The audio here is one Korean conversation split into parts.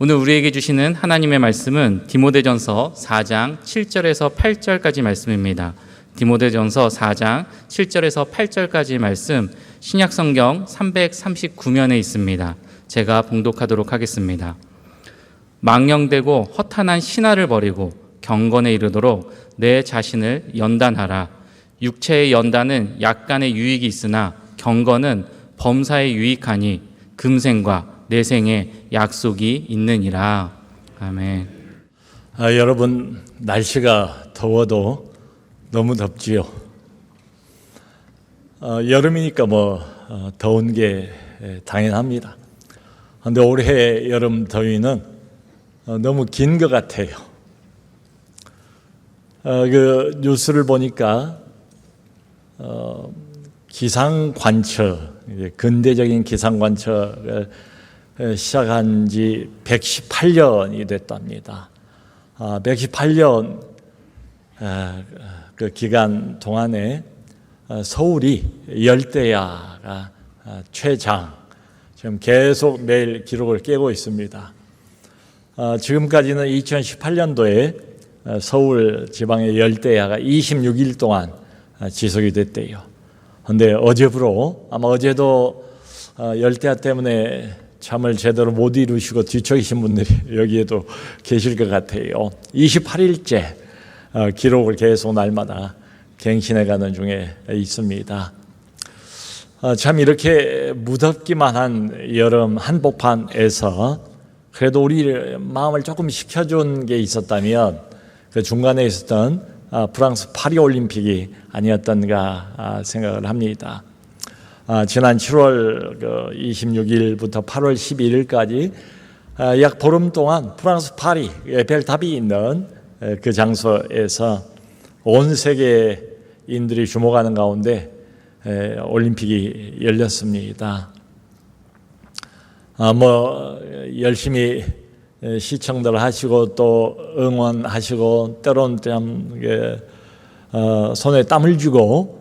오늘 우리에게 주시는 하나님의 말씀은 디모데전서 4장 7절에서 8절까지 말씀입니다. 디모데전서 4장 7절에서 8절까지 말씀 신약성경 339면에 있습니다. 제가 봉독하도록 하겠습니다. 망령되고 허탄한 신화를 버리고 경건에 이르도록 내 자신을 연단하라. 육체의 연단은 약간의 유익이 있으나 경건은 범사에 유익하니 금생과 내생에 약속이 있느니라. 아멘. 여러분, 날씨가 더워도 너무 덥지요. 여름이니까 더운 게 당연합니다. 그런데 올해 여름 더위는 너무 긴 것 같아요. 그 뉴스를 보니까 기상관测, 근대적인 기상관测를 시작한 지 118년이 됐답니다. 118년 그 기간 동안에 서울이 열대야가 최장, 지금 계속 매일 기록을 깨고 있습니다. 지금까지는 2018년도에 서울 지방의 열대야가 26일 동안 지속이 됐대요. 그런데 어제부로 아마 어제도 열대야 때문에 잠을 제대로 못 이루시고 뒤척이신 분들이 여기에도 계실 것 같아요. 28일째 기록을 계속 날마다 갱신해가는 중에 있습니다. 참 이렇게 무덥기만 한 여름 한복판에서 그래도 우리 마음을 조금 식혀준 게 있었다면 그 중간에 있었던 프랑스 파리올림픽이 아니었던가 생각을 합니다. 지난 7월 26일부터 8월 11일까지 약 보름 동안 프랑스 파리 에펠탑이 있는 그 장소에서 온 세계인들이 주목하는 가운데 올림픽이 열렸습니다. 열심히 시청들 하시고 또 응원하시고 때론 손에 땀을 쥐고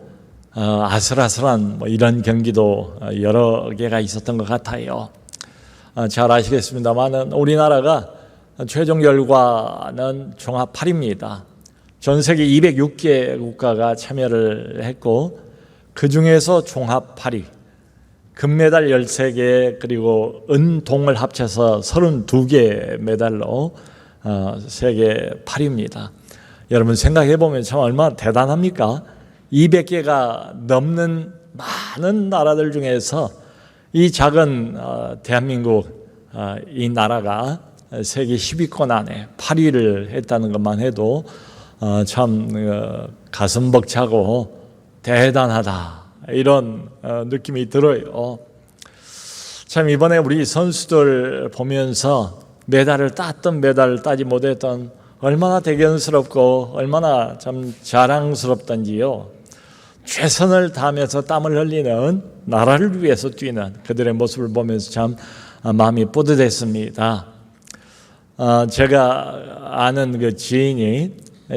아슬아슬한 이런 경기도 여러 개가 있었던 것 같아요. 잘 아시겠습니다만 우리나라가 최종 결과는 종합 8위입니다. 전 세계 206개 국가가 참여를 했고 그 중에서 종합 8위, 금메달 13개 그리고 은동을 합쳐서 32개 메달로 세계 8위입니다. 여러분 생각해 보면 참 얼마나 대단합니까? 200개가 넘는 많은 나라들 중에서 이 작은 대한민국 이 나라가 세계 10위권 안에 8위를 했다는 것만 해도 참 가슴 벅차고 대단하다 이런 느낌이 들어요. 참 이번에 우리 선수들 보면서 메달을 땄던 메달을 따지 못했던 얼마나 대견스럽고 얼마나 참 자랑스럽던지요. 최선을 다하면서 땀을 흘리는 나라를 위해서 뛰는 그들의 모습을 보면서 참 마음이 뿌듯했습니다. 제가 아는 그 지인이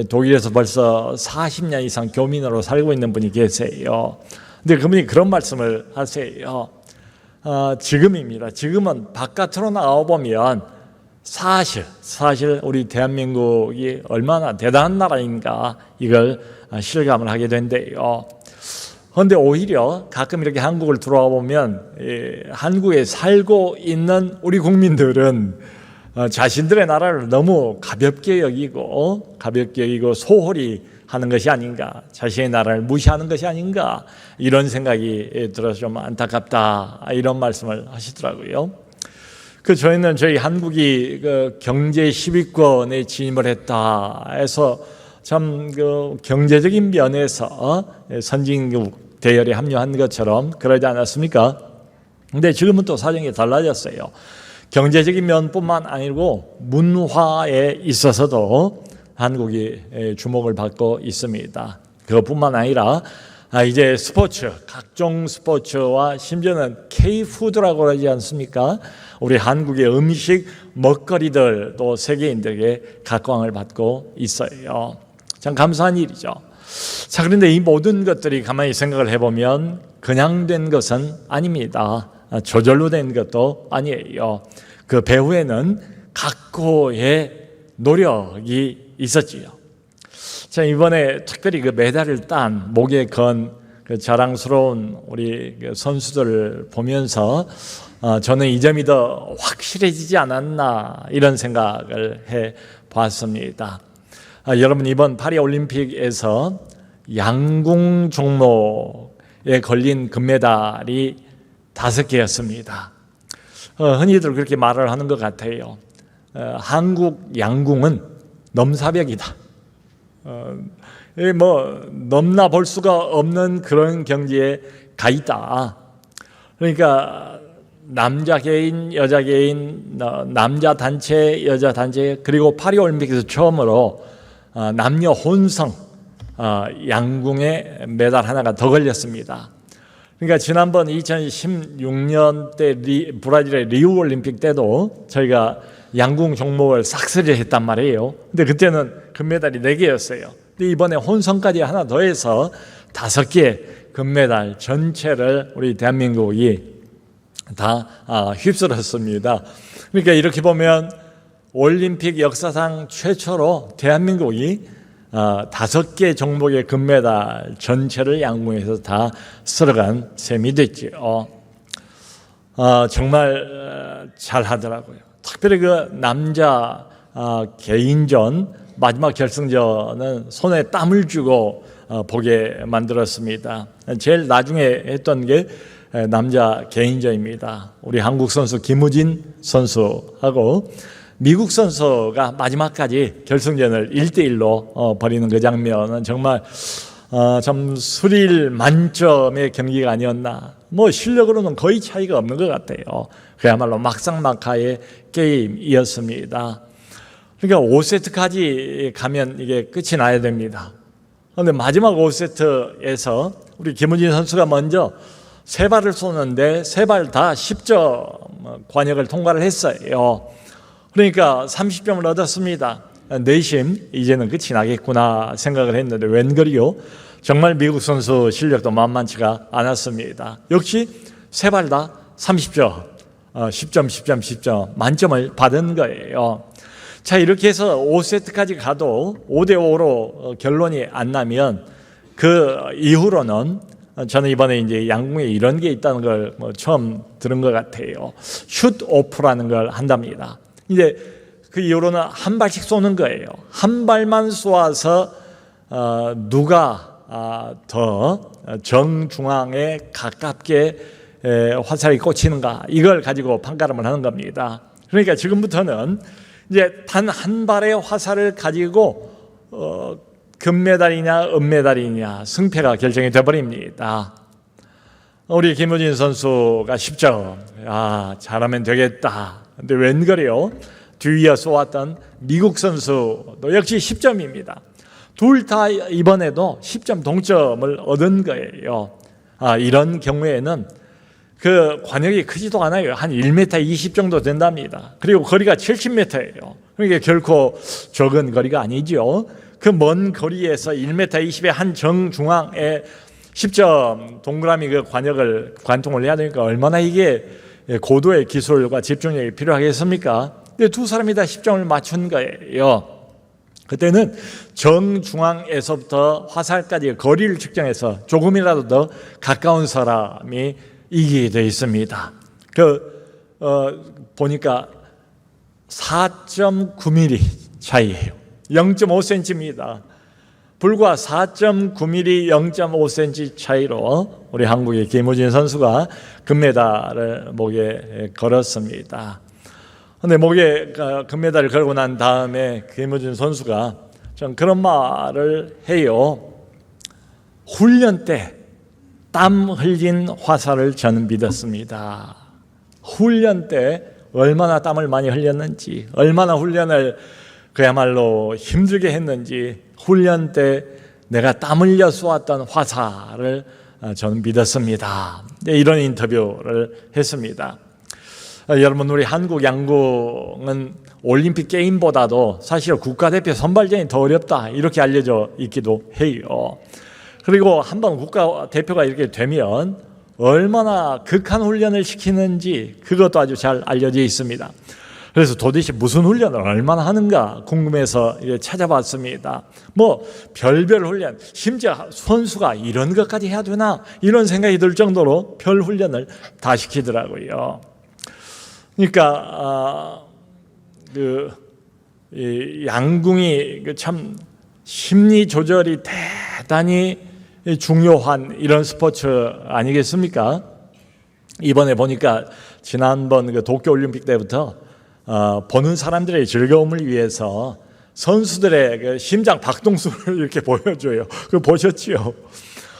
독일에서 벌써 40년 이상 교민으로 살고 있는 분이 계세요. 근데 그분이 그런 말씀을 하세요. 지금입니다. 지금은 바깥으로 나와보면 사실 우리 대한민국이 얼마나 대단한 나라인가 이걸 실감을 하게 된대요. 그런데 오히려 가끔 이렇게 한국을 들어와 보면 한국에 살고 있는 우리 국민들은 자신들의 나라를 너무 가볍게 여기고 소홀히 하는 것이 아닌가, 자신의 나라를 무시하는 것이 아닌가 이런 생각이 들어서 좀 안타깝다 이런 말씀을 하시더라고요. 저희는 저희 한국이 경제 10위권에 진입을 했다 해서 참 경제적인 면에서 선진국 대열에 합류한 것처럼 그러지 않았습니까? 근데 지금은 또 사정이 달라졌어요. 경제적인 면뿐만 아니고 문화에 있어서도 한국이 주목을 받고 있습니다. 그것뿐만 아니라 이제 스포츠, 각종 스포츠와 심지어는 K푸드라고 그러지 않습니까? 우리 한국의 음식, 먹거리들도 세계인들에게 각광을 받고 있어요. 참 감사한 일이죠. 자, 그런데 이 모든 것들이 가만히 생각을 해보면 그냥 된 것은 아닙니다. 저절로 된 것도 아니에요. 그 배후에는 각고의 노력이 있었지요. 자, 이번에 특별히 그 메달을 딴 목에 건 그 자랑스러운 우리 그 선수들을 보면서 저는 이 점이 더 확실해지지 않았나 이런 생각을 해 봤습니다. 여러분, 이번 파리 올림픽에서 양궁 종목에 걸린 금메달이 5개였습니다. 흔히들 그렇게 말을 하는 것 같아요. 한국 양궁은 넘사벽이다. 넘나 볼 수가 없는 그런 경지에 가 있다. 그러니까 남자 개인, 여자 개인, 남자 단체, 여자 단체, 그리고 파리 올림픽에서 처음으로 남녀 혼성 양궁에 메달 하나가 더 걸렸습니다. 그러니까 지난번 2016년 때 브라질의 리우 올림픽 때도 저희가 양궁 종목을 싹쓸이 했단 말이에요. 근데 그때는 금메달이 4개였어요. 근데 이번에 혼성까지 하나 더해서 5개 금메달 전체를 우리 대한민국이 다 휩쓸었습니다. 그러니까 이렇게 보면 올림픽 역사상 최초로 대한민국이 5개 종목의 금메달 전체를 양궁에서 다 쓸어간 셈이 됐죠. 정말 잘하더라고요. 특별히 그 남자 개인전 마지막 결승전은 손에 땀을 주고 보게 만들었습니다. 제일 나중에 했던 게 남자 개인전입니다. 우리 한국 선수 김우진 선수하고 미국 선수가 마지막까지 결승전을 1대1로 벌이는 그 장면은 정말 참 스릴 만점의 경기가 아니었나. 실력으로는 거의 차이가 없는 것 같아요. 그야말로 막상막하의 게임이었습니다. 그러니까 5세트까지 가면 이게 끝이 나야 됩니다. 그런데 마지막 5세트에서 우리 김우진 선수가 먼저 3발을 쏘는데 3발 다 10점 관역을 통과를 했어요. 그러니까 30점을 얻었습니다. 내심 이제는 끝이 나겠구나 생각을 했는데 웬걸요? 정말 미국 선수 실력도 만만치가 않았습니다. 역시 3발 다 30점, 10점, 10점, 10점 만점을 받은 거예요. 자, 이렇게 해서 5세트까지 가도 5대5로 결론이 안 나면 그 이후로는 저는 이번에 이제 양궁에 이런 게 있다는 걸 처음 들은 것 같아요. 슛 오프라는 걸 한답니다. 이제 그 이후로는 한 발씩 쏘는 거예요. 한 발만 쏘아서 누가 더 정중앙에 가깝게 화살이 꽂히는가 이걸 가지고 판가름을 하는 겁니다. 그러니까 지금부터는 이제 단 한 발의 화살을 가지고 금메달이냐 은메달이냐 승패가 결정이 되어버립니다. 우리 김우진 선수가 10점, 잘하면 되겠다. 근데 웬걸요? 뒤에 쏘았던 미국 선수도 역시 10점입니다. 둘 다 이번에도 10점 동점을 얻은 거예요. 이런 경우에는 그 관역이 크지도 않아요. 한 1m 20 정도 된답니다. 그리고 거리가 70m예요. 그러니까 결코 적은 거리가 아니죠. 그 먼 거리에서 1m 20의 한 정중앙에 10점 동그라미 그 관역을 관통을 해야 되니까 얼마나 이게 고도의 기술과 집중력이 필요하겠습니까? 근데 두 사람이 다 10점을 맞춘 거예요. 그때는 정중앙에서부터 화살까지 거리를 측정해서 조금이라도 더 가까운 사람이 이기게 되어 있습니다. 보니까 4.9mm 차이예요. 0.5cm입니다. 불과 4.9mm, 0.5cm 차이로 우리 한국의 김우진 선수가 금메달을 목에 걸었습니다. 그런데 목에 금메달을 걸고 난 다음에 김우진 선수가 좀 그런 말을 해요. 훈련 때 땀 흘린 화살을 저는 믿었습니다. 훈련 때 얼마나 땀을 많이 흘렸는지, 얼마나 훈련을 그야말로 힘들게 했는지, 훈련 때 내가 땀 흘려 쏘았던 화살을 저는 믿었습니다. 이런 인터뷰를 했습니다. 여러분, 우리 한국 양궁은 올림픽 게임보다도 사실 국가대표 선발전이 더 어렵다 이렇게 알려져 있기도 해요. 그리고 한번 국가대표가 이렇게 되면 얼마나 극한 훈련을 시키는지 그것도 아주 잘 알려져 있습니다. 그래서 도대체 무슨 훈련을 얼마나 하는가 궁금해서 찾아봤습니다. 뭐 별별 훈련, 심지어 선수가 이런 것까지 해야 되나 이런 생각이 들 정도로 별 훈련을 다 시키더라고요. 그러니까 이 양궁이 참 심리 조절이 대단히 중요한 이런 스포츠 아니겠습니까? 이번에 보니까 지난번 도쿄올림픽 때부터 보는 사람들의 즐거움을 위해서 선수들의 심장 박동수를 이렇게 보여줘요. 그거 보셨지요?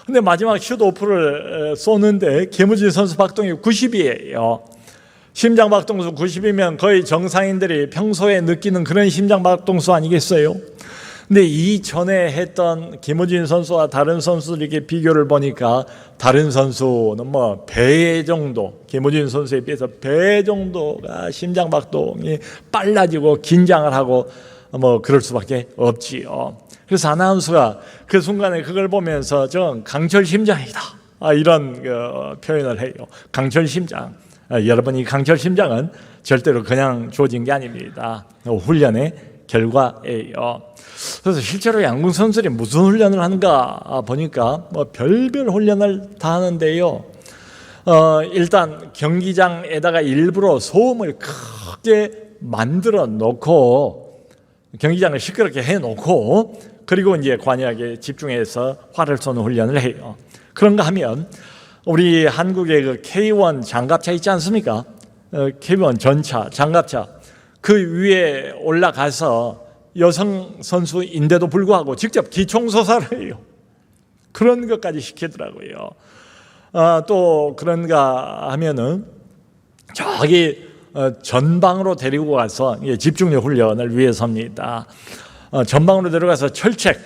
근데 마지막 슛오프를 쏘는데 김우진 선수 박동이 90이에요. 심장 박동수 90이면 거의 정상인들이 평소에 느끼는 그런 심장 박동수 아니겠어요? 근데 이전에 했던 김우진 선수와 다른 선수들 이렇게 비교를 보니까 다른 선수는 뭐 배 정도, 김우진 선수에 비해서 배 정도가 심장 박동이 빨라지고 긴장을 하고 뭐 그럴 수밖에 없지요. 그래서 아나운서가 그 순간에 그걸 보면서 저 강철 심장이다 이런 표현을 해요. 강철 심장. 여러분, 이 강철 심장은 절대로 그냥 주어진 게 아닙니다. 훈련의 결과예요. 그래서 실제로 양궁 선수들이 무슨 훈련을 하는가 보니까 뭐 별별 훈련을 다 하는데요. 일단 경기장에다가 일부러 소음을 크게 만들어 놓고 경기장을 시끄럽게 해 놓고 그리고 이제 관여하게 집중해서 활을 쏘는 훈련을 해요. 그런가 하면 우리 한국의 그 K1 장갑차 있지 않습니까? K1 전차, 장갑차 그 위에 올라가서 여성 선수인데도 불구하고 직접 기총소사를 해요. 그런 것까지 시키더라고요. 또 그런가 하면은 저기 전방으로 데리고 가서 집중력 훈련을 위해서입니다. 전방으로 데려가서 철책,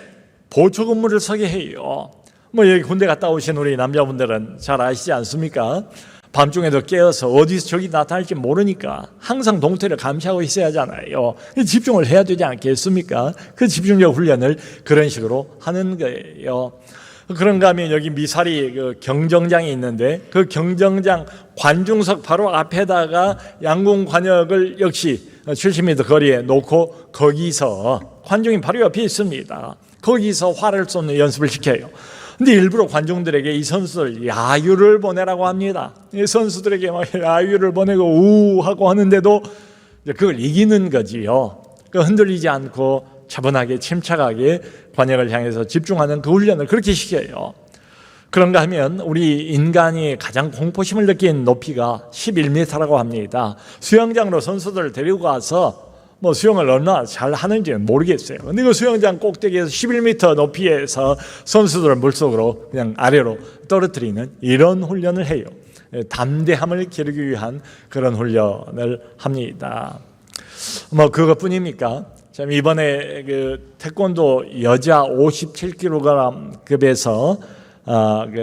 보초 근무를 서게 해요. 뭐 여기 군대 갔다 오신 우리 남자분들은 잘 아시지 않습니까? 밤중에도 깨어서 어디서 적이 나타날지 모르니까 항상 동태를 감시하고 있어야 하잖아요. 집중을 해야 되지 않겠습니까? 그 집중력 훈련을 그런 식으로 하는 거예요. 그런가 하면 여기 미사리 그 경정장이 있는데 그 경정장 관중석 바로 앞에다가 양궁 관역을 역시 70m 거리에 놓고 거기서 관중이 바로 옆에 있습니다. 거기서 활을 쏘는 연습을 시켜요. 근데 일부러 관중들에게 이 선수들 야유를 보내라고 합니다. 이 선수들에게 막 야유를 보내고 우 하고 하는데도 그걸 이기는 거지요. 흔들리지 않고 차분하게 침착하게 관역을 향해서 집중하는 그 훈련을 그렇게 시켜요. 그런가 하면 우리 인간이 가장 공포심을 느낀 높이가 11m라고 합니다. 수영장으로 선수들을 데리고 가서 뭐 수영을 얼마나 잘 하는지는 모르겠어요. 근데 그 수영장 꼭대기에서 11m 높이에서 선수들을 물속으로 그냥 아래로 떨어뜨리는 이런 훈련을 해요. 담대함을 기르기 위한 그런 훈련을 합니다. 뭐 그것뿐입니까? 이번에 그 태권도 여자 57kg급에서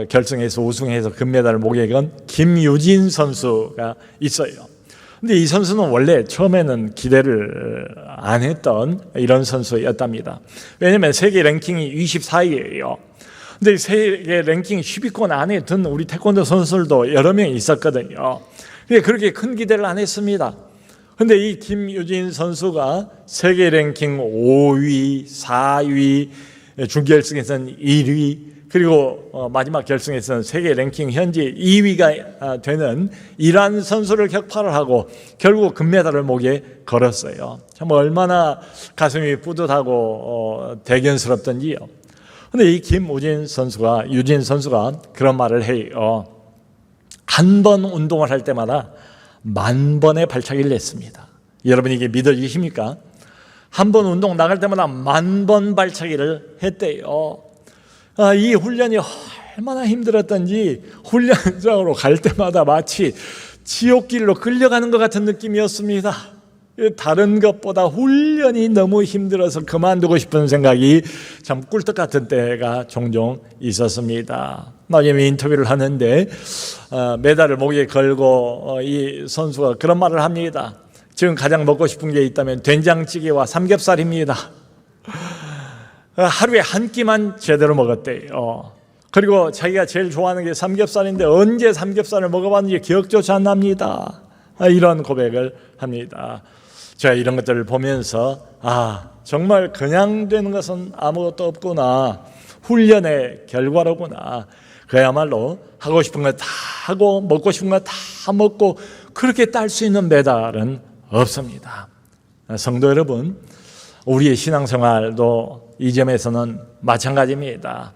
결승에서 우승해서 금메달을 목에 건 김유진 선수가 있어요. 근데 이 선수는 원래 처음에는 기대를 안 했던 이런 선수였답니다. 왜냐하면 세계 랭킹이 24위예요. 근데 세계 랭킹 10위권 안에 든 우리 태권도 선수들도 여러 명 있었거든요. 근데 그렇게 큰 기대를 안 했습니다. 근데 이 김유진 선수가 세계 랭킹 5위, 4위, 준결승에서는 1위, 그리고 마지막 결승에서는 세계 랭킹 현재 2위가 되는 이란 선수를 격파를 하고 결국 금메달을 목에 걸었어요. 참 얼마나 가슴이 뿌듯하고 대견스럽던지요. 근데 이 유진 선수가 그런 말을 해요. 한 번 운동을 할 때마다 10,000번의 발차기를 했습니다. 여러분 이게 믿어지십니까? 한 번 운동 나갈 때마다 10,000번 발차기를 했대요. 이 훈련이 얼마나 힘들었던지 훈련장으로 갈 때마다 마치 지옥길로 끌려가는 것 같은 느낌이었습니다. 다른 것보다 훈련이 너무 힘들어서 그만두고 싶은 생각이 참 꿀떡 같은 때가 종종 있었습니다. 나중에 인터뷰를 하는데 메달을 목에 걸고 이 선수가 그런 말을 합니다. 지금 가장 먹고 싶은 게 있다면 된장찌개와 삼겹살입니다. 하루에 한 끼만 제대로 먹었대요. 그리고 자기가 제일 좋아하는 게 삼겹살인데 언제 삼겹살을 먹어봤는지 기억조차 안 납니다. 이런 고백을 합니다. 제가 이런 것들을 보면서 정말 그냥 되는 것은 아무것도 없구나. 훈련의 결과로구나. 그야말로 하고 싶은 거 다 하고 먹고 싶은 거 다 먹고 그렇게 딸 수 있는 메달은 없습니다. 성도 여러분, 우리의 신앙생활도 이 점에서는 마찬가지입니다.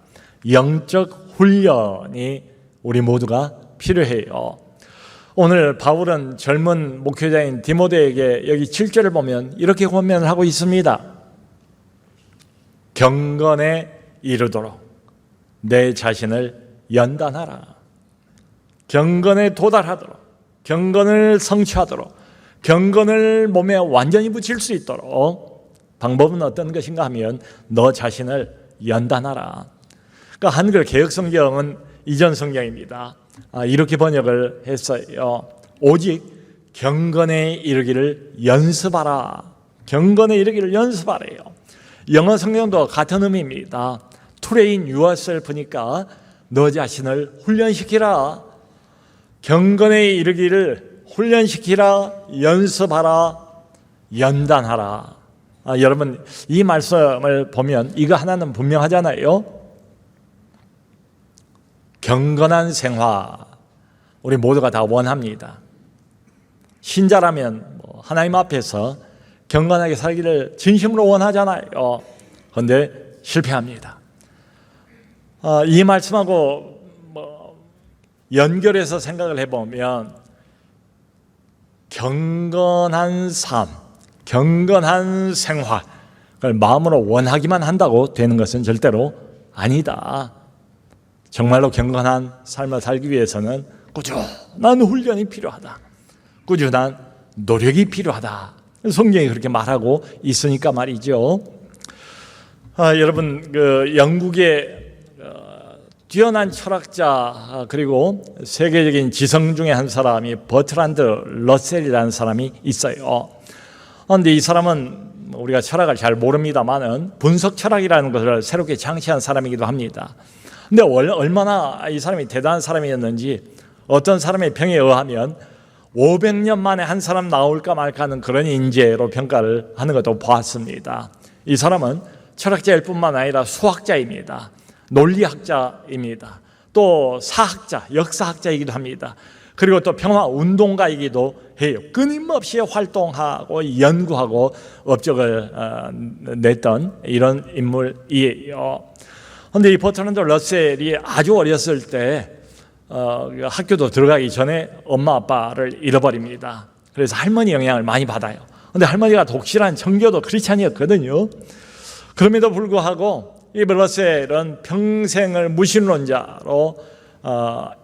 영적 훈련이 우리 모두가 필요해요. 오늘 바울은 젊은 목회자인 디모데에게 여기 7절을 보면 이렇게 권면을 하고 있습니다. 경건에 이르도록 내 자신을 연단하라. 경건에 도달하도록, 경건을 성취하도록, 경건을 몸에 완전히 붙일 수 있도록 방법은 어떤 것인가 하면 너 자신을 연단하라. 그러니까 한글 개역성경은 이전 성경입니다. 이렇게 번역을 했어요. 오직 경건에 이르기를 연습하라. 경건에 이르기를 연습하래요. 영어 성경도 같은 의미입니다. Train yourself니까 너 자신을 훈련시키라. 경건에 이르기를 훈련시키라, 연습하라, 연단하라. 여러분 이 말씀을 보면 이거 하나는 분명하잖아요. 경건한 생활 우리 모두가 다 원합니다. 신자라면 하나님 앞에서 경건하게 살기를 진심으로 원하잖아요. 그런데 실패합니다. 이 말씀하고 연결해서 생각을 해보면 경건한 삶, 경건한 생활을 마음으로 원하기만 한다고 되는 것은 절대로 아니다. 정말로 경건한 삶을 살기 위해서는 꾸준한 훈련이 필요하다. 꾸준한 노력이 필요하다. 성경이 그렇게 말하고 있으니까 말이죠. 여러분 영국의 뛰어난 철학자 그리고 세계적인 지성 중에 한 사람이 버트란드 러셀이라는 사람이 있어요. 그런데 이 사람은 우리가 철학을 잘 모릅니다만은 분석 철학이라는 것을 새롭게 창시한 사람이기도 합니다. 근데 얼마나 이 사람이 대단한 사람이었는지 어떤 사람의 평에 의하면 500년 만에 한 사람 나올까 말까 하는 그런 인재로 평가를 하는 것도 보았습니다. 이 사람은 철학자일 뿐만 아니라 수학자입니다. 논리학자입니다. 또 사학자, 역사학자이기도 합니다. 그리고 또 평화운동가이기도 해요. 끊임없이 활동하고 연구하고 업적을 냈던 이런 인물이에요. 그런데 이 버트란드 러셀이 아주 어렸을 때 학교도 들어가기 전에 엄마 아빠를 잃어버립니다. 그래서 할머니 영향을 많이 받아요. 그런데 할머니가 독실한 청교도 크리스찬이었거든요. 그럼에도 불구하고 이 러셀은 평생을 무신론자로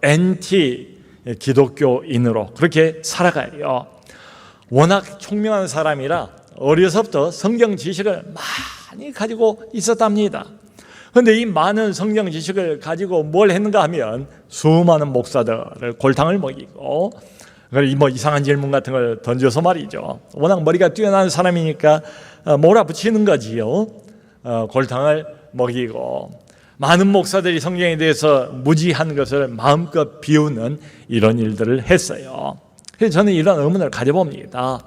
엔티 기독교인으로 그렇게 살아가요. 워낙 총명한 사람이라 어려서부터 성경 지식을 많이 가지고 있었답니다. 그런데 이 많은 성경 지식을 가지고 뭘 했는가 하면 수많은 목사들을 골탕을 먹이고 이상한 질문 같은 걸 던져서 말이죠. 워낙 머리가 뛰어난 사람이니까 몰아붙이는 거지요. 골탕을 먹이고 많은 목사들이 성경에 대해서 무지한 것을 마음껏 비우는 이런 일들을 했어요. 그래서 저는 이런 의문을 가져봅니다.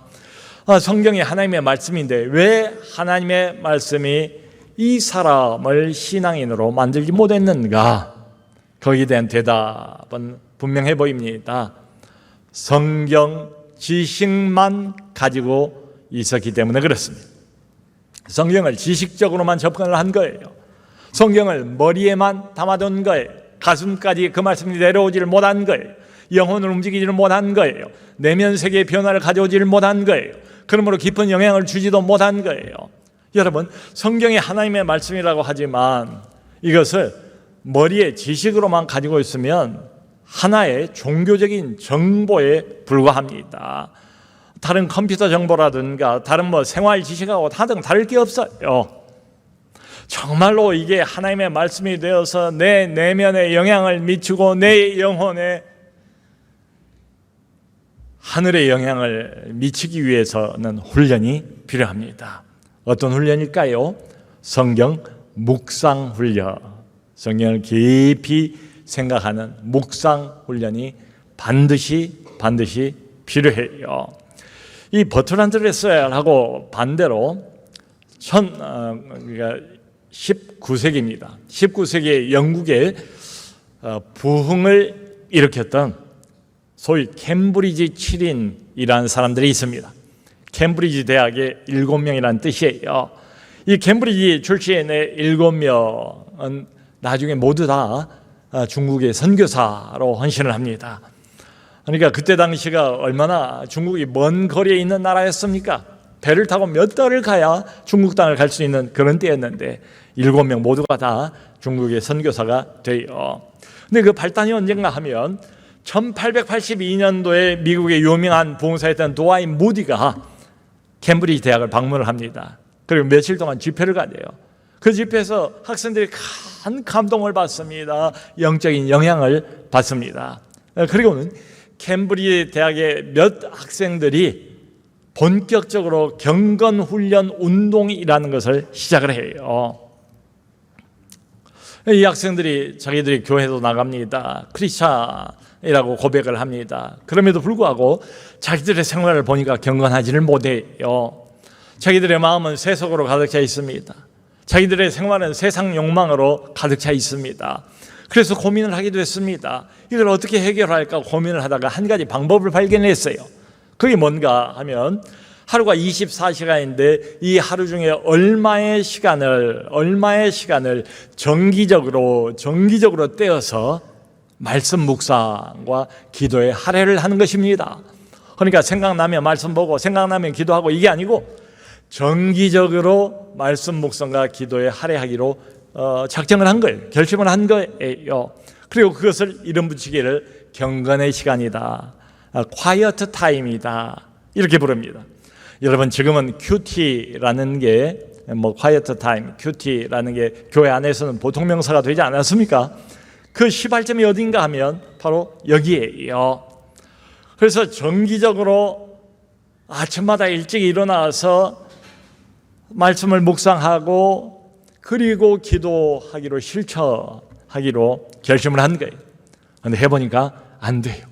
성경이 하나님의 말씀인데 왜 하나님의 말씀이 이 사람을 신앙인으로 만들지 못했는가? 거기에 대한 대답은 분명해 보입니다. 성경 지식만 가지고 있었기 때문에 그렇습니다. 성경을 지식적으로만 접근을 한 거예요. 성경을 머리에만 담아둔 거예요. 가슴까지 그 말씀이 내려오지를 못한 거예요. 영혼을 움직이지를 못한 거예요. 내면 세계의 변화를 가져오지를 못한 거예요. 그러므로 깊은 영향을 주지도 못한 거예요. 여러분, 성경이 하나님의 말씀이라고 하지만 이것을 머리에 지식으로만 가지고 있으면 하나의 종교적인 정보에 불과합니다. 다른 컴퓨터 정보라든가 다른 생활 지식하고 다를 게 없어요. 정말로 이게 하나님의 말씀이 되어서 내 내면에 영향을 미치고 내 영혼에 하늘의 영향을 미치기 위해서는 훈련이 필요합니다. 어떤 훈련일까요? 성경 묵상 훈련. 성경을 깊이 생각하는 묵상 훈련이 반드시 필요해요. 이 버트란드 레셀하고 반대로 19세기입니다. 19세기에 영국의 부흥을 일으켰던 소위 캠브리지 7인이라는 사람들이 있습니다. 캠브리지 대학의 7명이라는 뜻이에요. 이 캠브리지 출신의 7명은 나중에 모두 다 중국의 선교사로 헌신을 합니다. 그러니까 그때 당시가 얼마나 중국이 먼 거리에 있는 나라였습니까? 배를 타고 몇 달을 가야 중국 땅을 갈 수 있는 그런 때였는데 7명 모두가 다 중국의 선교사가 돼요. 근데 그 발단이 언젠가 하면 1882년도에 미국의 유명한 부흥사였던 도하인 무디가 캠브리지 대학을 방문을 합니다. 그리고 며칠 동안 집회를 가네요. 그 집회에서 학생들이 큰 감동을 받습니다. 영적인 영향을 받습니다. 그리고는 캠브리지 대학의 몇 학생들이 본격적으로 경건훈련 운동이라는 것을 시작을 해요. 이 학생들이 자기들이 교회도 나갑니다. 크리스찬이라고 고백을 합니다. 그럼에도 불구하고 자기들의 생활을 보니까 경건하지를 못해요. 자기들의 마음은 세속으로 가득 차 있습니다. 자기들의 생활은 세상 욕망으로 가득 차 있습니다. 그래서 고민을 하기도 했습니다. 이걸 어떻게 해결할까 고민을 하다가 한 가지 방법을 발견했어요. 그게 뭔가 하면 하루가 24시간인데 이 하루 중에 얼마의 시간을 정기적으로 떼어서 말씀 묵상과 기도에 할애를 하는 것입니다. 그러니까 생각나면 말씀 보고 생각나면 기도하고 이게 아니고 정기적으로 말씀 묵상과 기도에 할애하기로 작정을 한 거예요. 결심을 한 거예요. 그리고 그것을 이름 붙이기를 경건의 시간이다, quiet time이다 이렇게 부릅니다. 여러분 지금은 QT라는 게 quiet time, QT라는 게 교회 안에서는 보통 명사가 되지 않았습니까? 그 시발점이 어딘가 하면 바로 여기에요. 그래서 정기적으로 아침마다 일찍 일어나서 말씀을 묵상하고 그리고 기도하기로 실천하기로 결심을 한 거예요. 그런데 해보니까 안 돼요.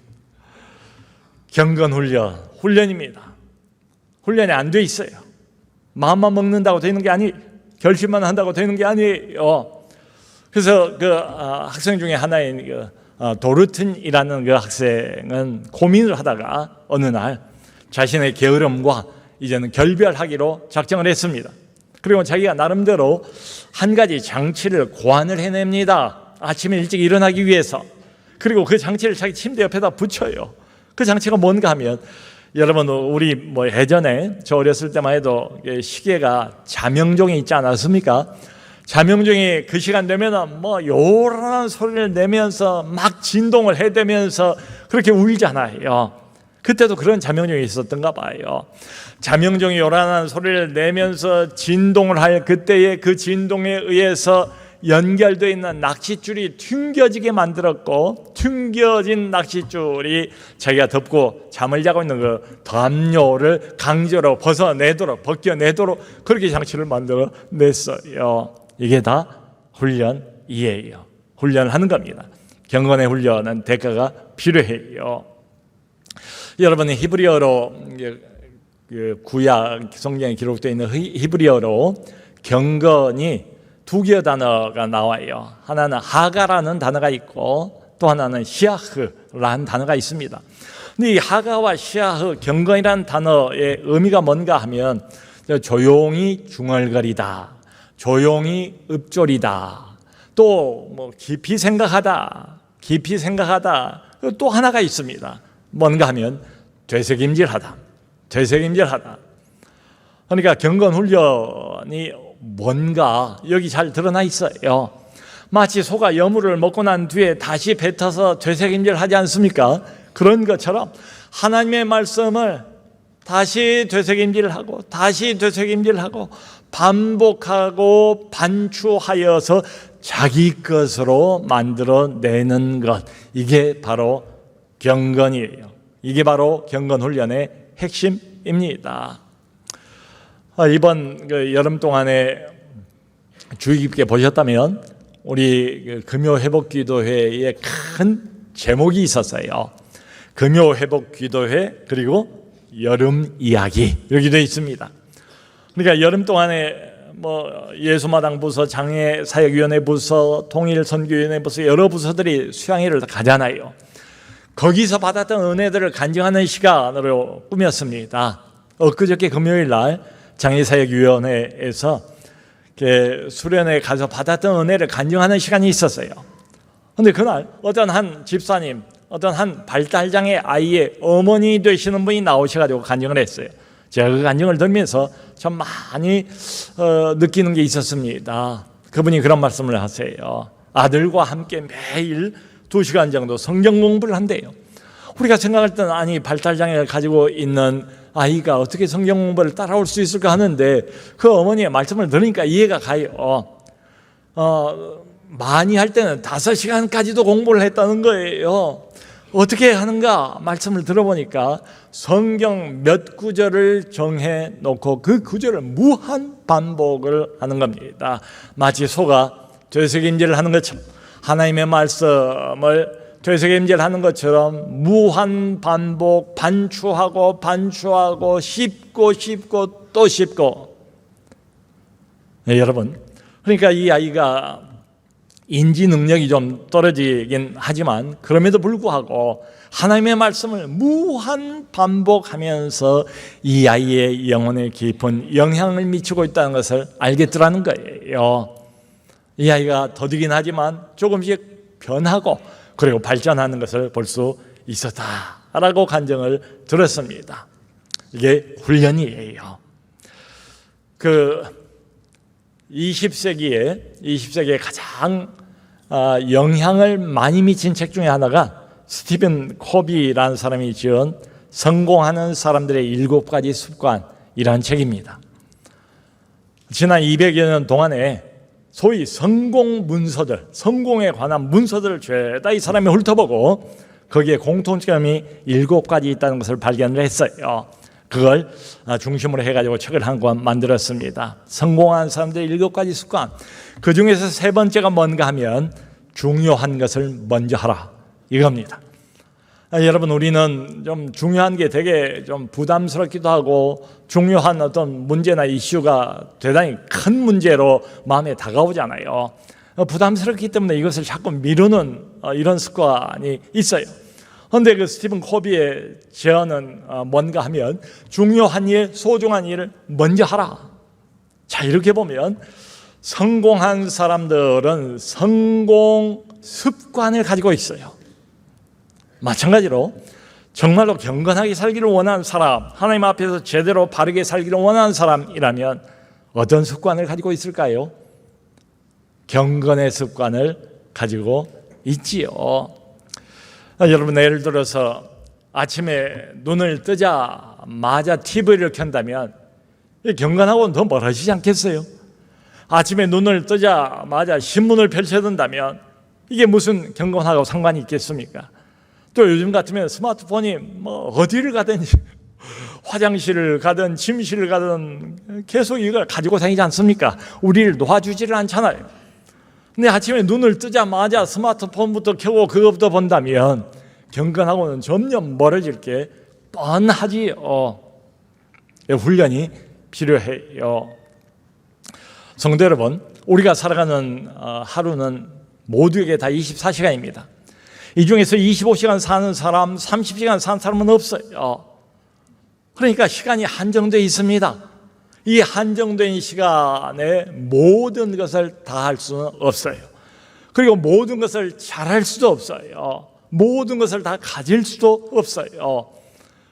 훈련입니다. 훈련이 안 돼 있어요. 마음만 먹는다고 되는 게 아니에요. 결심만 한다고 되는 게 아니에요. 그래서 그 학생 중에 하나인 도르튼이라는 그 학생은 고민을 하다가 어느 날 자신의 게으름과 이제는 결별하기로 작정을 했습니다. 그리고 자기가 나름대로 한 가지 장치를 고안을 해냅니다. 아침에 일찍 일어나기 위해서. 그리고 그 장치를 자기 침대 옆에다 붙여요. 그 장치가 뭔가 하면 여러분 우리 예전에 저 어렸을 때만 해도 시계가 자명종이 있지 않았습니까? 자명종이 그 시간 되면 요란한 소리를 내면서 막 진동을 해대면서 그렇게 울잖아요. 그때도 그런 자명종이 있었던가 봐요. 자명종이 요란한 소리를 내면서 진동을 할 그때의 그 진동에 의해서 연결되어 있는 낚싯줄이 튕겨지게 만들었고, 튕겨진 낚싯줄이 자기가 덮고 잠을 자고 있는 그 담요를 강제로 벗겨내도록 그렇게 장치를 만들어 냈어요. 이게 다 훈련이에요. 훈련을 하는 겁니다. 경건의 훈련은 대가가 필요해요. 여러분이 히브리어로 구약 성경에 기록되어 있는 히브리어로 경건이 두 개의 단어가 나와요. 하나는 하가라는 단어가 있고 또 하나는 시아흐라는 단어가 있습니다. 근데 이 하가와 시아흐, 경건이라는 단어의 의미가 뭔가 하면 조용히 중얼거리다, 조용히 읊조리다, 또 깊이 생각하다, 또 하나가 있습니다. 뭔가 하면 되새김질하다. 그러니까 경건 훈련이 뭔가 여기 잘 드러나 있어요. 마치 소가 여물을 먹고 난 뒤에 다시 뱉어서 되새김질하지 않습니까? 그런 것처럼 하나님의 말씀을 다시 되새김질하고 반복하고 반추하여서 자기 것으로 만들어내는 것, 이게 바로 경건이에요. 이게 바로 경건 훈련의 핵심입니다. 이번 여름 동안에 주의 깊게 보셨다면 우리 금요회복기도회에 큰 제목이 있었어요. 금요회복기도회 그리고 여름 이야기 여기 되어 있습니다. 그러니까 여름 동안에 예수마당 부서, 장애사역위원회 부서, 통일선교위원회 부서 여러 부서들이 수양회를 가잖아요. 거기서 받았던 은혜들을 간증하는 시간으로 꾸몄습니다. 엊그저께 금요일 날 장애사역위원회에서 수련회에 가서 받았던 은혜를 간증하는 시간이 있었어요. 그런데 그날 어떤 한 집사님, 어떤 한 발달장애 아이의 어머니 되시는 분이 나오셔가지고 간증을 했어요. 제가 그 간증을 들으면서 참 많이 느끼는 게 있었습니다. 그분이 그런 말씀을 하세요. 아들과 함께 매일 2시간 정도 성경 공부를 한대요. 우리가 생각할 때는 아니 발달장애를 가지고 있는 아이가 어떻게 성경 공부를 따라올 수 있을까 하는데 그 어머니의 말씀을 들으니까 이해가 가요. 많이 할 때는 5시간까지도 공부를 했다는 거예요. 어떻게 하는가 말씀을 들어보니까 성경 몇 구절을 정해놓고 그 구절을 무한 반복을 하는 겁니다. 마치 소가 되새김질을 하는 것처럼 하나님의 말씀을 되새김질하는 것처럼 무한 반복, 반추하고 반추하고 씹고 씹고 또 씹고. 네, 여러분, 그러니까 이 아이가 인지 능력이 좀 떨어지긴 하지만 그럼에도 불구하고 하나님의 말씀을 무한 반복하면서 이 아이의 영혼에 깊은 영향을 미치고 있다는 것을 알겠더라는 거예요. 이 아이가 더디긴 하지만 조금씩 변하고 그리고 발전하는 것을 볼 수 있었다라고 간증을 들었습니다. 이게 훈련이에요. 20세기에 가장 영향을 많이 미친 책 중에 하나가 스티븐 코비라는 사람이 지은 성공하는 사람들의 7가지 습관이라는 책입니다. 지난 200여 년 동안에 소위 성공 문서들, 성공에 관한 문서들을 죄다 이 사람이 훑어보고 거기에 공통점이 7가지 있다는 것을 발견을 했어요. 그걸 중심으로 해가지고 책을 한 권 만들었습니다. 성공한 사람들의 7가지 습관. 그 중에서 3번째가 뭔가 하면 중요한 것을 먼저 하라 이겁니다. 여러분, 우리는 좀 중요한 게 되게 좀 부담스럽기도 하고 중요한 어떤 문제나 이슈가 대단히 큰 문제로 마음에 다가오잖아요. 부담스럽기 때문에 이것을 자꾸 미루는 이런 습관이 있어요. 그런데 그 스티븐 코비의 제언은 뭔가 하면 중요한 일, 소중한 일을 먼저 하라. 자, 이렇게 보면 성공한 사람들은 성공 습관을 가지고 있어요. 마찬가지로 정말로 경건하게 살기를 원하는 사람, 하나님 앞에서 제대로 바르게 살기를 원하는 사람이라면 어떤 습관을 가지고 있을까요? 경건의 습관을 가지고 있지요. 여러분, 예를 들어서 아침에 눈을 뜨자마자 TV를 켠다면 경건하고는 더 멀어지지 않겠어요? 아침에 눈을 뜨자마자 신문을 펼쳐든다면 이게 무슨 경건하고 상관이 있겠습니까? 또 요즘 같으면 스마트폰이 어디를 가든 화장실을 가든 침실을 가든 계속 이걸 가지고 다니지 않습니까? 우리를 놓아주지를 않잖아요. 근데 아침에 눈을 뜨자마자 스마트폰부터 켜고 그것부터 본다면 경건하고는 점점 멀어질 게 뻔하지요. 훈련이 필요해요. 성도 여러분, 우리가 살아가는 하루는 모두에게 다 24시간입니다. 이 중에서 25시간 사는 사람, 30시간 사는 사람은 없어요. 그러니까 시간이 한정되어 있습니다. 이 한정된 시간에 모든 것을 다 할 수는 없어요. 그리고 모든 것을 잘할 수도 없어요. 모든 것을 다 가질 수도 없어요.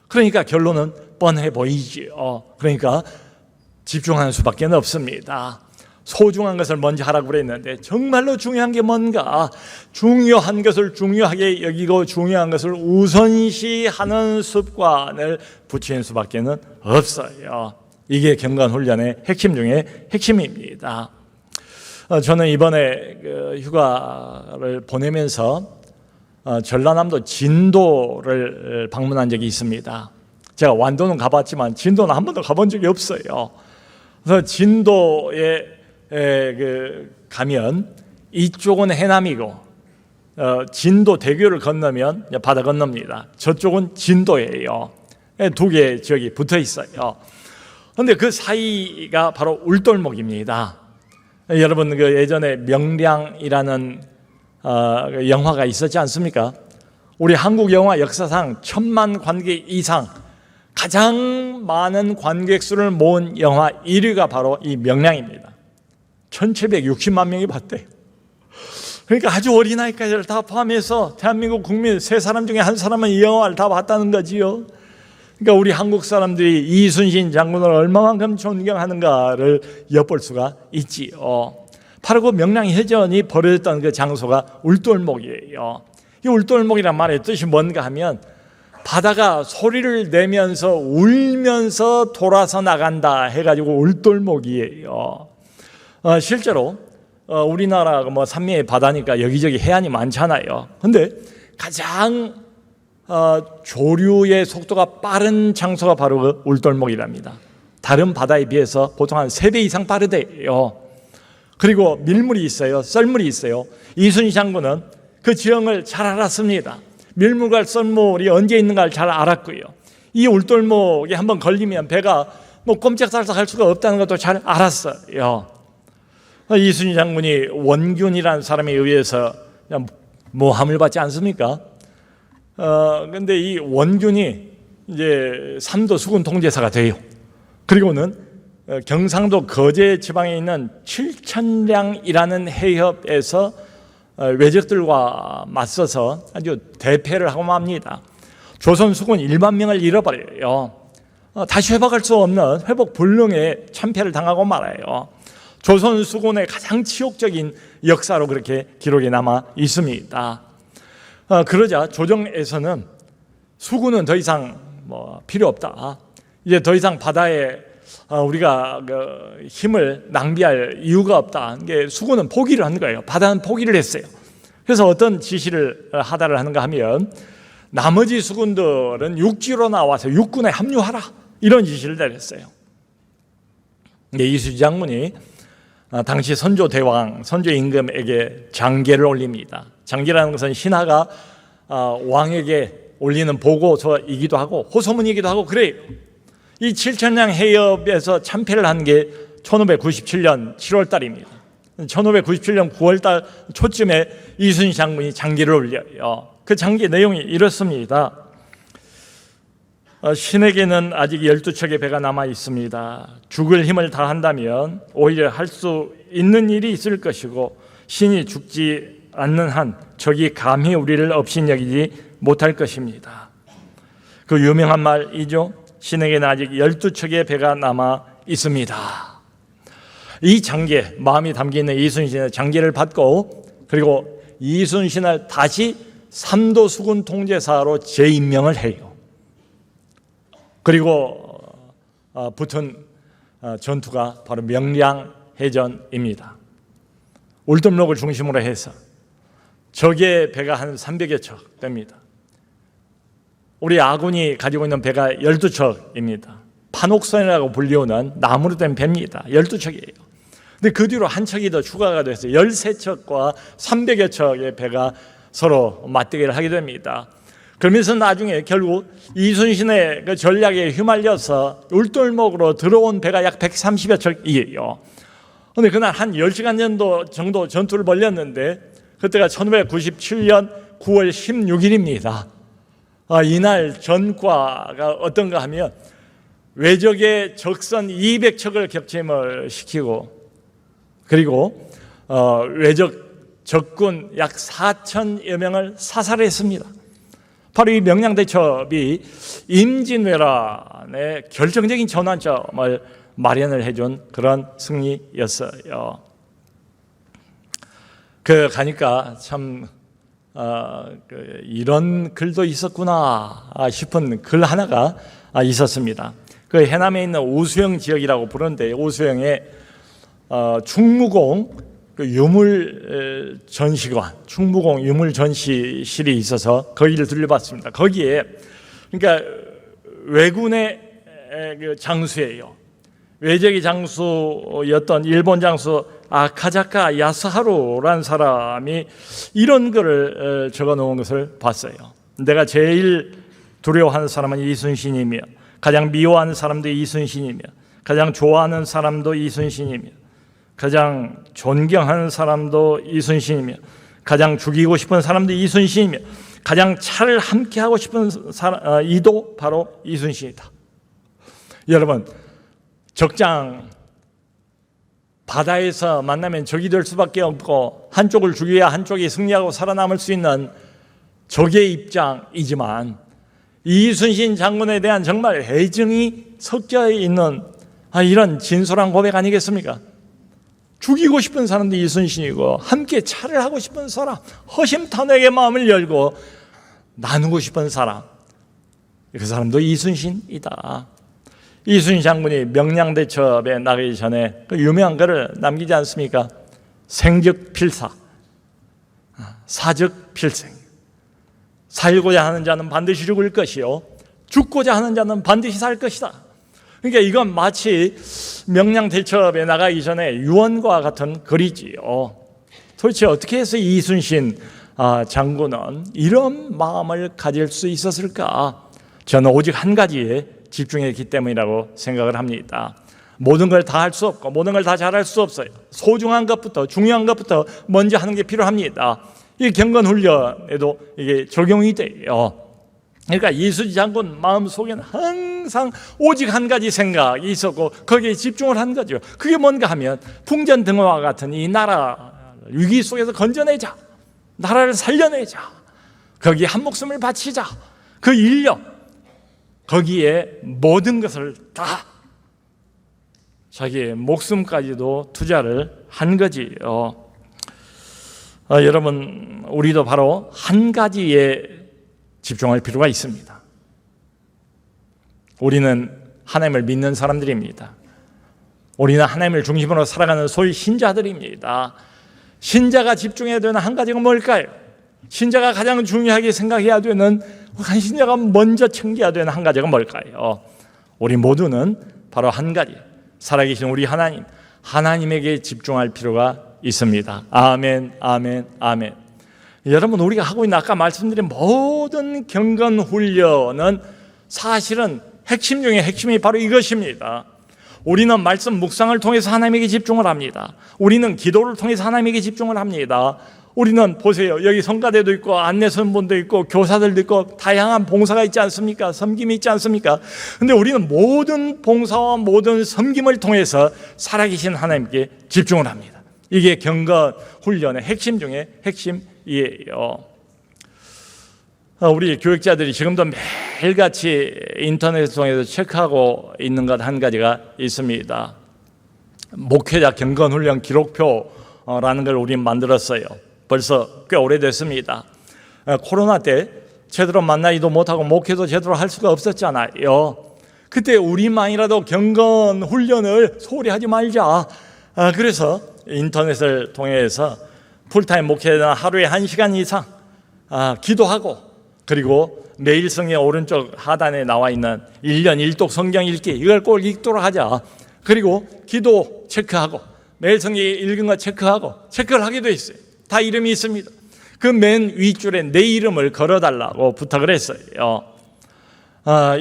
그러니까 결론은 뻔해 보이지요. 그러니까 집중하는 수밖에 없습니다. 소중한 것을 먼저 하라고 그랬는데 정말로 중요한 게 뭔가? 중요한 것을 중요하게 여기고 중요한 것을 우선시하는 습관을 붙이는 수밖에 없어요. 이게 경건훈련의 핵심 중에 핵심입니다. 저는 이번에 휴가를 보내면서 전라남도 진도를 방문한 적이 있습니다. 제가 완도는 가봤지만 진도는 한 번도 가본 적이 없어요. 그래서 진도에 가면 이쪽은 해남이고 진도 대교를 건너면 바다 건넙니다. 저쪽은 진도예요. 두 개의 지역이 붙어 있어요. 그런데 그 사이가 바로 울돌목입니다. 여러분 그 예전에 명량이라는 영화가 있었지 않습니까? 우리 한국 영화 역사상 1000만 관객 이상 가장 많은 관객 수를 모은 영화 1위가 바로 이 명량입니다. 1760만 명이 봤대요. 그러니까 아주 어린아이까지를 다 포함해서 대한민국 국민 3사람 중에 1사람은 이 영화를 다 봤다는 거지요. 그러니까 우리 한국 사람들이 이순신 장군을 얼마만큼 존경하는가를 엿볼 수가 있지요. 바로 그 명량해전이 벌어졌던 그 장소가 울돌목이에요. 이 울돌목이란 말의 뜻이 뭔가 하면 바다가 소리를 내면서 울면서 돌아서 나간다 해가지고 울돌목이에요. 실제로 우리나라 뭐 삼면의 바다니까 여기저기 해안이 많잖아요. 근데 가장 조류의 속도가 빠른 장소가 바로 그 울돌목이랍니다. 다른 바다에 비해서 보통 한 3배 이상 빠르대요. 그리고 밀물이 있어요. 썰물이 있어요. 이순신 장군은 그 지형을 잘 알았습니다. 밀물과 썰물이 언제 있는가를 잘 알았고요. 이 울돌목에 한번 걸리면 배가 뭐 꼼짝달싹 할 수가 없다는 것도 잘 알았어요. 이순신 장군이 원균이라는 사람에 의해서 모함을 받지 않습니까? 근데 이 원균이 이제 삼도 수군 통제사가 돼요. 그리고는 경상도 거제 지방에 있는 칠천량이라는 해협에서 외적들과 맞서서 아주 대패를 하고 맙니다. 조선 수군 1만 명을 잃어버려요. 다시 회복할 수 없는 회복 불능에 참패를 당하고 말아요. 조선 수군의 가장 치욕적인 역사로 그렇게 기록이 남아 있습니다. 그러자 조정에서는 수군은 더 이상 필요 없다. 이제 더 이상 바다에 우리가 그 힘을 낭비할 이유가 없다. 이게 수군은 포기를 한 거예요. 바다는 포기를 했어요. 그래서 어떤 지시를 하다를 하는가 하면 나머지 수군들은 육지로 나와서 육군에 합류하라 이런 지시를 내렸어요. 이순신 장군이 당시 선조 대왕, 선조 임금에게 장계를 올립니다. 장계라는 것은 신하가 왕에게 올리는 보고서이기도 하고 호소문이기도 하고 그래요. 이 칠천량 해협에서 참패를 한 게 1597년 7월 달입니다. 1597년 9월 달 초쯤에 이순신 장군이 장계를 올려요. 그 장계 내용이 이렇습니다. 신에게는 아직 12척의 배가 남아 있습니다. 죽을 힘을 다한다면 오히려 할 수 있는 일이 있을 것이고 신이 죽지 않는 한 적이 감히 우리를 업신여기지 못할 것입니다. 그 유명한 말이죠. 신에게는 아직 12척의 배가 남아 있습니다. 이 장계, 마음이 담겨있는 이순신의 장계를 받고 그리고 이순신을 다시 삼도 수군 통제사로 재임명을 해요. 그리고 붙은 전투가 바로 명량해전입니다. 울돌목을 중심으로 해서 적의 배가 한 300여 척 됩니다. 우리 아군이 가지고 있는 배가 12척입니다. 판옥선이라고 불리우는 나무로 된 배입니다. 12척이에요. 근데 그 뒤로 한 척이 더 추가가 돼서 13척과 300여 척의 배가 서로 맞대결을 하게 됩니다. 그러면서 나중에 결국 이순신의 그 전략에 휘말려서 울돌목으로 들어온 배가 약 130여 척이에요. 그런데 그날 한 10시간 정도 전투를 벌였는데 그때가 1597년 9월 16일입니다. 이날 전과가 어떤가 하면 외적의 적선 200척을 격침을 시키고 그리고 외적 적군 약 4천여 명을 사살했습니다. 바로 이 명량대첩이 임진왜란의 결정적인 전환점을 마련을 해준 그런 승리였어요. 가니까 참 이런 글도 있었구나 싶은 글 하나가 있었습니다. 그 해남에 있는 우수영 지역이라고 부르는데 우수영에 충무공 유물 전시관, 충무공 유물 전시실이 있어서 거기를 들려봤습니다. 거기에 그러니까 왜군의 장수예요. 외적의 장수였던 일본 장수 아카자카 야스하루라는 사람이 이런 글을 적어 놓은 것을 봤어요. 내가 제일 두려워하는 사람은 이순신이며 가장 미워하는 사람도 이순신이며 가장 좋아하는 사람도 이순신이며 가장 존경하는 사람도 이순신이며 가장 죽이고 싶은 사람도 이순신이며 가장 차를 함께 하고 싶은 이도 바로 이순신이다. 여러분, 적장 바다에서 만나면 적이 될 수밖에 없고 한쪽을 죽여야 한쪽이 승리하고 살아남을 수 있는 적의 입장이지만 이순신 장군에 대한 정말 애정이 섞여 있는 이런 진솔한 고백 아니겠습니까? 죽이고 싶은 사람도 이순신이고 함께 차를 하고 싶은 사람, 허심탄회하게 마음을 열고 나누고 싶은 사람, 그 사람도 이순신이다. 이순신 장군이 명량대첩에 나가기 전에 그 유명한 글을 남기지 않습니까? 생적필사, 사적필생. 살고자 하는 자는 반드시 죽을 것이요 죽고자 하는 자는 반드시 살 것이다. 그러니까 이건 마치 명량대첩에 나가기 전에 유언과 같은 글이지요. 도대체 어떻게 해서 이순신 장군은 이런 마음을 가질 수 있었을까? 저는 오직 한 가지에 집중했기 때문이라고 생각을 합니다. 모든 걸 다 할 수 없고 모든 걸 다 잘할 수 없어요. 소중한 것부터 중요한 것부터 먼저 하는 게 필요합니다. 이 경건훈련에도 이게 적용이 돼요. 그러니까 이순신 장군 마음속에는 항상 오직 한 가지 생각이 있었고 거기에 집중을 한 거죠. 그게 뭔가 하면 풍전등화와 같은 이 나라 위기 속에서 건져내자, 나라를 살려내자, 거기에 한 목숨을 바치자, 그 인력, 거기에 모든 것을 다 자기의 목숨까지도 투자를 한 거지요. 여러분, 우리도 바로 한 가지에 집중할 필요가 있습니다. 우리는 하나님을 믿는 사람들입니다. 우리는 하나님을 중심으로 살아가는 소위 신자들입니다. 신자가 집중해야 되는 한 가지가 뭘까요? 신자가 가장 중요하게 생각해야 되는, 신자가 먼저 챙겨야 되는 한 가지가 뭘까요? 우리 모두는 바로 한 가지, 살아계신 우리 하나님, 하나님에게 집중할 필요가 있습니다. 아멘, 아멘, 아멘. 여러분, 우리가 하고 있는 아까 말씀드린 모든 경건 훈련은 사실은 핵심 중에 핵심이 바로 이것입니다. 우리는 말씀 묵상을 통해서 하나님에게 집중을 합니다. 우리는 기도를 통해서 하나님에게 집중을 합니다. 우리는 보세요, 여기 성가대도 있고 안내선본도 있고 교사들도 있고 다양한 봉사가 있지 않습니까? 섬김이 있지 않습니까? 근데 우리는 모든 봉사와 모든 섬김을 통해서 살아계신 하나님께 집중을 합니다. 이게 경건 훈련의 핵심 중에 핵심이에요. 우리 교육자들이 지금도 매일같이 인터넷 통해서 체크하고 있는 것 한 가지가 있습니다. 목회자 경건 훈련 기록표라는 걸 우리 만들었어요. 벌써 꽤 오래됐습니다. 코로나 때 제대로 만나지도 못하고 목회도 제대로 할 수가 없었잖아요. 그때 우리만이라도 경건 훈련을 소홀히 하지 말자. 그래서 인터넷을 통해서 풀타임 목회자는 하루에 1시간 이상 기도하고, 그리고 매일 성경 오른쪽 하단에 나와 있는 1년 1독 성경 읽기, 이걸 꼭 읽도록 하자. 그리고 기도 체크하고 매일 성경 읽은 거 체크를 하게 돼 있어요. 다 이름이 있습니다. 그 맨 윗줄에 내 이름을 걸어달라고 부탁을 했어요.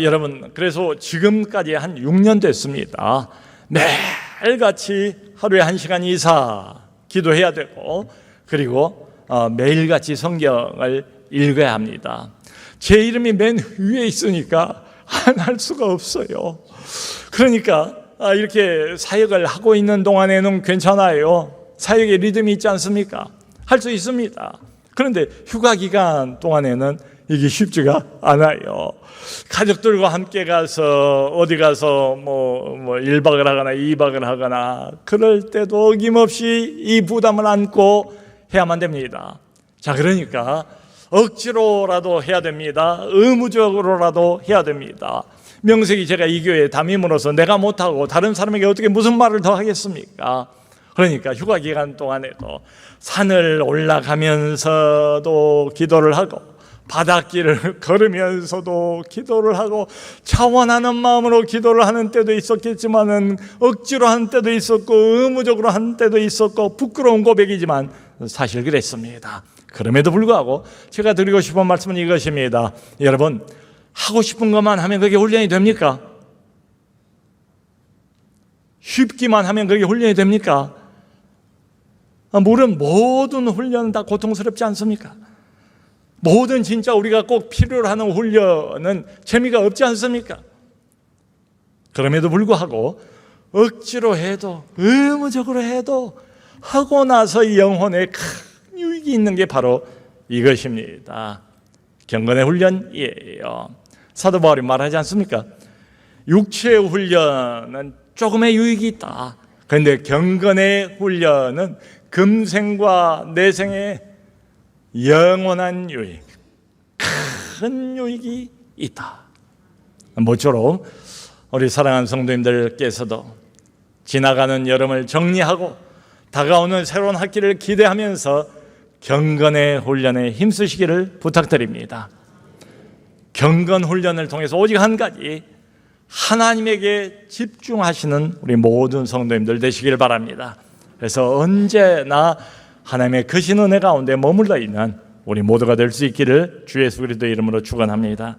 여러분, 그래서 지금까지 한 6년 됐습니다. 매일같이 하루에 1시간 이상 기도해야 되고, 그리고 매일같이 성경을 읽어야 합니다. 제 이름이 맨 위에 있으니까 안 할 수가 없어요. 그러니까 이렇게 사역을 하고 있는 동안에는 괜찮아요. 사역의 리듬이 있지 않습니까? 할 수 있습니다. 그런데 휴가 기간 동안에는 이게 쉽지가 않아요. 가족들과 함께 가서 어디 가서 뭐 1박을 하거나 2박을 하거나 그럴 때도 어김없이 이 부담을 안고 해야만 됩니다. 자, 그러니까 억지로라도 해야 됩니다. 의무적으로라도 해야 됩니다. 명색이 제가 이 교회에 담임으로서 내가 못하고 다른 사람에게 어떻게 무슨 말을 더 하겠습니까? 그러니까 휴가 기간 동안에도 산을 올라가면서도 기도를 하고 바닷길을 걸으면서도 기도를 하고 차원하는 마음으로 기도를 하는 때도 있었겠지만은 억지로 하는 때도 있었고 의무적으로 하는 때도 있었고 부끄러운 고백이지만 사실 그랬습니다. 그럼에도 불구하고 제가 드리고 싶은 말씀은 이것입니다. 여러분, 하고 싶은 것만 하면 그게 훈련이 됩니까? 쉽기만 하면 그게 훈련이 됩니까? 물론 모든 훈련은 다 고통스럽지 않습니까? 모든 진짜 우리가 꼭 필요로 하는 훈련은 재미가 없지 않습니까? 그럼에도 불구하고 억지로 해도 의무적으로 해도 하고 나서 이 영혼에 큰 유익이 있는 게 바로 이것입니다. 경건의 훈련이에요. 사도 바울이 말하지 않습니까? 육체의 훈련은 조금의 유익이 있다. 그런데 경건의 훈련은 금생과 내생의 영원한 유익, 큰 유익이 있다. 모쪼록 우리 사랑하는 성도님들께서도 지나가는 여름을 정리하고 다가오는 새로운 학기를 기대하면서 경건의 훈련에 힘쓰시기를 부탁드립니다. 경건 훈련을 통해서 오직 한 가지, 하나님에게 집중하시는 우리 모든 성도님들 되시길 바랍니다. 그래서 언제나 하나님의 크신 은혜 가운데 머물러 있는 우리 모두가 될 수 있기를 주 예수 그리스도의 이름으로 축원합니다.